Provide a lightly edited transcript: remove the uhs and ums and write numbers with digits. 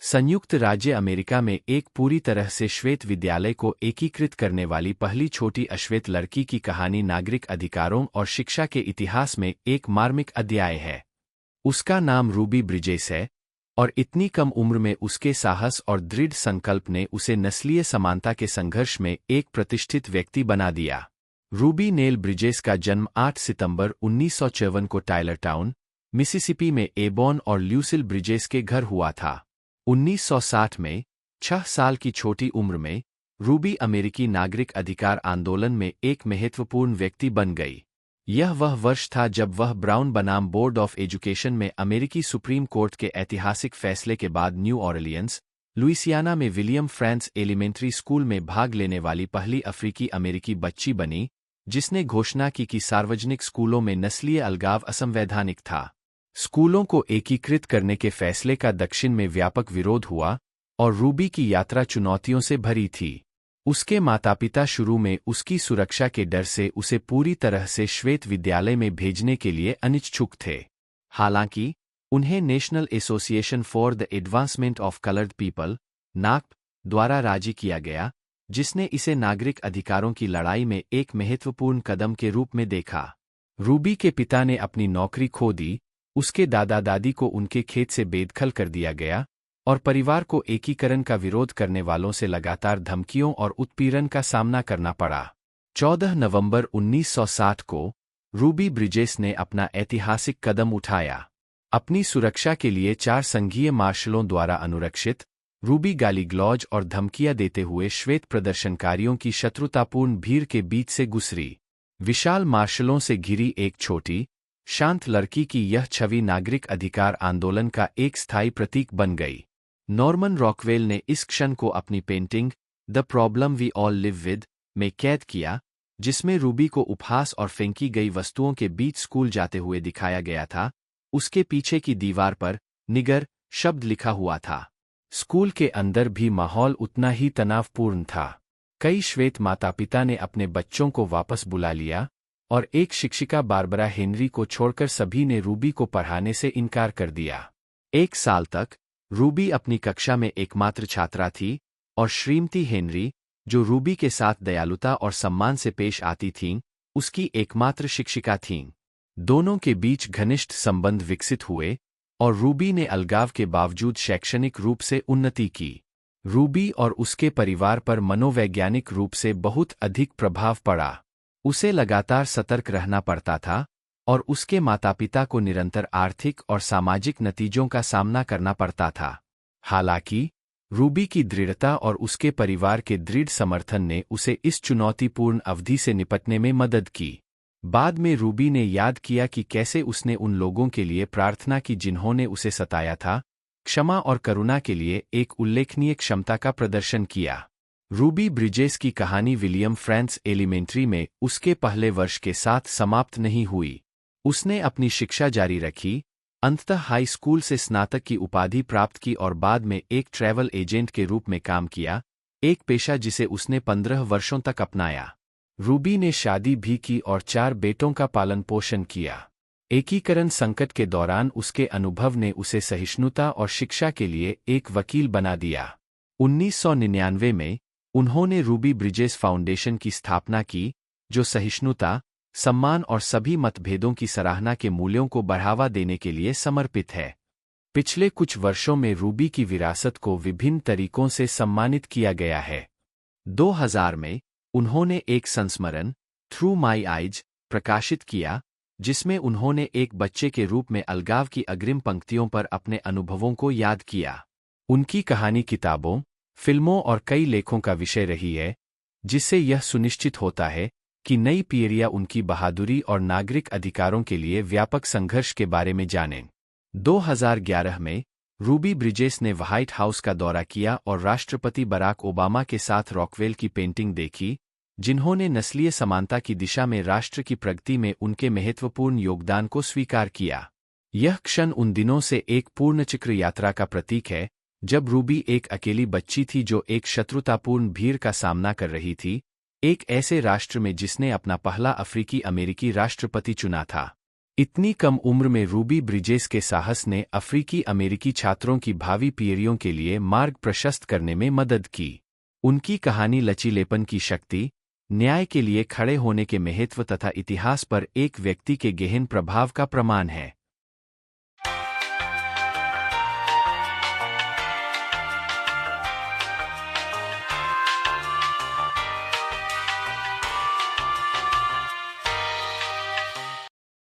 संयुक्त राज्य अमेरिका में एक पूरी तरह से श्वेत विद्यालय को एकीकृत करने वाली पहली छोटी अश्वेत लड़की की कहानी नागरिक अधिकारों और शिक्षा के इतिहास में एक मार्मिक अध्याय है। उसका नाम रूबी ब्रिजेस है, और इतनी कम उम्र में उसके साहस और दृढ़ संकल्प ने उसे नस्लीय समानता के संघर्ष में एक प्रतिष्ठित व्यक्ति बना दिया। रूबी नेल ब्रिजेस का जन्म 8 सितंबर 1954 को टायलर टाउन, मिसिसिपी में एबॉन और ल्यूसिल ब्रिजेस के घर हुआ था। 1960 में 6 साल की छोटी उम्र में रूबी अमेरिकी नागरिक अधिकार आंदोलन में एक महत्वपूर्ण व्यक्ति बन गई। यह वह वर्ष था जब वह ब्राउन बनाम बोर्ड ऑफ एजुकेशन में अमेरिकी सुप्रीम कोर्ट के ऐतिहासिक फैसले के बाद न्यू ऑरलियंस, लुइसियाना में विलियम फ्रांस एलिमेंट्री स्कूल में भाग लेने वाली पहली अफ्रीकी अमेरिकी बच्ची बनी, जिसने घोषणा की कि सार्वजनिक स्कूलों में नस्लीय अलगाव असंवैधानिक था। स्कूलों को एकीकृत करने के फैसले का दक्षिण में व्यापक विरोध हुआ, और रूबी की यात्रा चुनौतियों से भरी थी। उसके माता-पिता शुरू में उसकी सुरक्षा के डर से उसे पूरी तरह से श्वेत विद्यालय में भेजने के लिए अनिच्छुक थे। हालांकि, उन्हें National Association for the Advancement of Colored People (नाक्प) द्वारा राजी किया गया, जिसने इसे नागरिक अधिकारों की लड़ाई में एक महत्वपूर्ण कदम के रूप में देखा। रूबी के पिता ने अपनी नौकरी खो दी, उसके दादा-दादी को उनके खेत से बेदखल कर दिया गया, और परिवार को एकीकरण का विरोध करने वालों से लगातार धमकियों और उत्पीड़न का सामना करना पड़ा। 14 नवंबर 1960 को रूबी ब्रिजेस ने अपना ऐतिहासिक कदम उठाया। अपनी सुरक्षा के लिए 4 संघीय मार्शलों द्वारा अनुरक्षित, रूबी गाली-गलौज और धमकियां देते हुए श्वेत प्रदर्शनकारियों की शत्रुतापूर्ण भीड़ के बीच से गुजरी। विशाल मार्शलों से घिरी एक छोटी, शांत लड़की की यह छवि नागरिक अधिकार आंदोलन का एक स्थायी प्रतीक बन गई। नॉर्मन रॉकवेल ने इस क्षण को अपनी painting the problem we all live with में कैद किया, जिसमें रूबी को उपहास और फेंकी गई वस्तुओं के बीच स्कूल जाते हुए दिखाया गया था। उसके पीछे की दीवार पर निगर शब्द लिखा हुआ था। स्कूल के अंदर भी माहौल उतना ही तनावपूर्ण था। कई श्वेत माता-पिता ने अपने बच्चों को वापस बुला लिया, और एक शिक्षिका बारबरा हेनरी को छोड़कर सभी ने रूबी को पढ़ाने से इनकार कर दिया। 1 साल तक रूबी अपनी कक्षा में एकमात्र छात्रा थी, और श्रीमती हेनरी, जो रूबी के साथ दयालुता और सम्मान से पेश आती थीं, उसकी एकमात्र शिक्षिका थीं। दोनों के बीच घनिष्ठ संबंध विकसित हुए, और रूबी ने अलगाव के बावजूद शैक्षणिक रूप से उन्नति की। रूबी और उसके परिवार पर मनोवैज्ञानिक रूप से बहुत अधिक प्रभाव पड़ा। उसे लगातार सतर्क रहना पड़ता था, और उसके माता-पिता को निरंतर आर्थिक और सामाजिक नतीजों का सामना करना पड़ता था। हालांकि, रूबी की दृढ़ता और उसके परिवार के दृढ़ समर्थन ने उसे इस चुनौतीपूर्ण अवधि से निपटने में मदद की। बाद में रूबी ने याद किया कि कैसे उसने उन लोगों के लिए प्रार्थना की जिन्होंने उसे सताया था, क्षमा और करुणा के लिए एक उल्लेखनीय क्षमता का प्रदर्शन किया। रूबी ब्रिजेस की कहानी विलियम फ्रांस एलिमेंट्री में उसके पहले वर्ष के साथ समाप्त नहीं हुई। उसने अपनी शिक्षा जारी रखी, अंततः हाई स्कूल से स्नातक की उपाधि प्राप्त की और बाद में एक ट्रैवल एजेंट के रूप में काम किया, एक पेशा जिसे उसने 15 वर्षों तक अपनाया। रूबी ने शादी भी की और 4 बेटों का पालन पोषण किया। एकीकरण संकट के दौरान उसके अनुभव ने उसे सहिष्णुता और शिक्षा के लिए एक वकील बना दिया। 1999 में उन्होंने रूबी ब्रिजेस फाउंडेशन की स्थापना की, जो सहिष्णुता, सम्मान और सभी मतभेदों की सराहना के मूल्यों को बढ़ावा देने के लिए समर्पित है। पिछले कुछ वर्षों में रूबी की विरासत को विभिन्न तरीकों से सम्मानित किया गया है। 2000 में उन्होंने एक संस्मरण, थ्रू माई आइज, प्रकाशित किया, जिसमें उन्होंने एक बच्चे के रूप में अलगाव की अग्रिम पंक्तियों पर अपने अनुभवों को याद किया। उनकी कहानी किताबों, फिल्मों और कई लेखों का विषय रही है, जिससे यह सुनिश्चित होता है कि नई पीढ़ियां उनकी बहादुरी और नागरिक अधिकारों के लिए व्यापक संघर्ष के बारे में जानें। 2011 में रूबी ब्रिजेस ने व्हाइट हाउस का दौरा किया और राष्ट्रपति बराक ओबामा के साथ रॉकवेल की पेंटिंग देखी, जिन्होंने नस्लीय समानता की दिशा में राष्ट्र की प्रगति में उनके महत्वपूर्ण योगदान को स्वीकार किया। यह क्षण उन दिनों से एक पूर्णचक्र यात्रा का प्रतीक है, जब रूबी एक अकेली बच्ची थी जो एक शत्रुतापूर्ण भीड़ का सामना कर रही थी, एक ऐसे राष्ट्र में जिसने अपना पहला अफ्रीकी अमेरिकी राष्ट्रपति चुना था। इतनी कम उम्र में रूबी ब्रिजेस के साहस ने अफ्रीकी अमेरिकी छात्रों की भावी पीढ़ियों के लिए मार्ग प्रशस्त करने में मदद की। उनकी कहानी लचीलेपन की शक्ति, न्याय के लिए खड़े होने के महत्व तथा इतिहास पर एक व्यक्ति के गहन प्रभाव का प्रमाण है।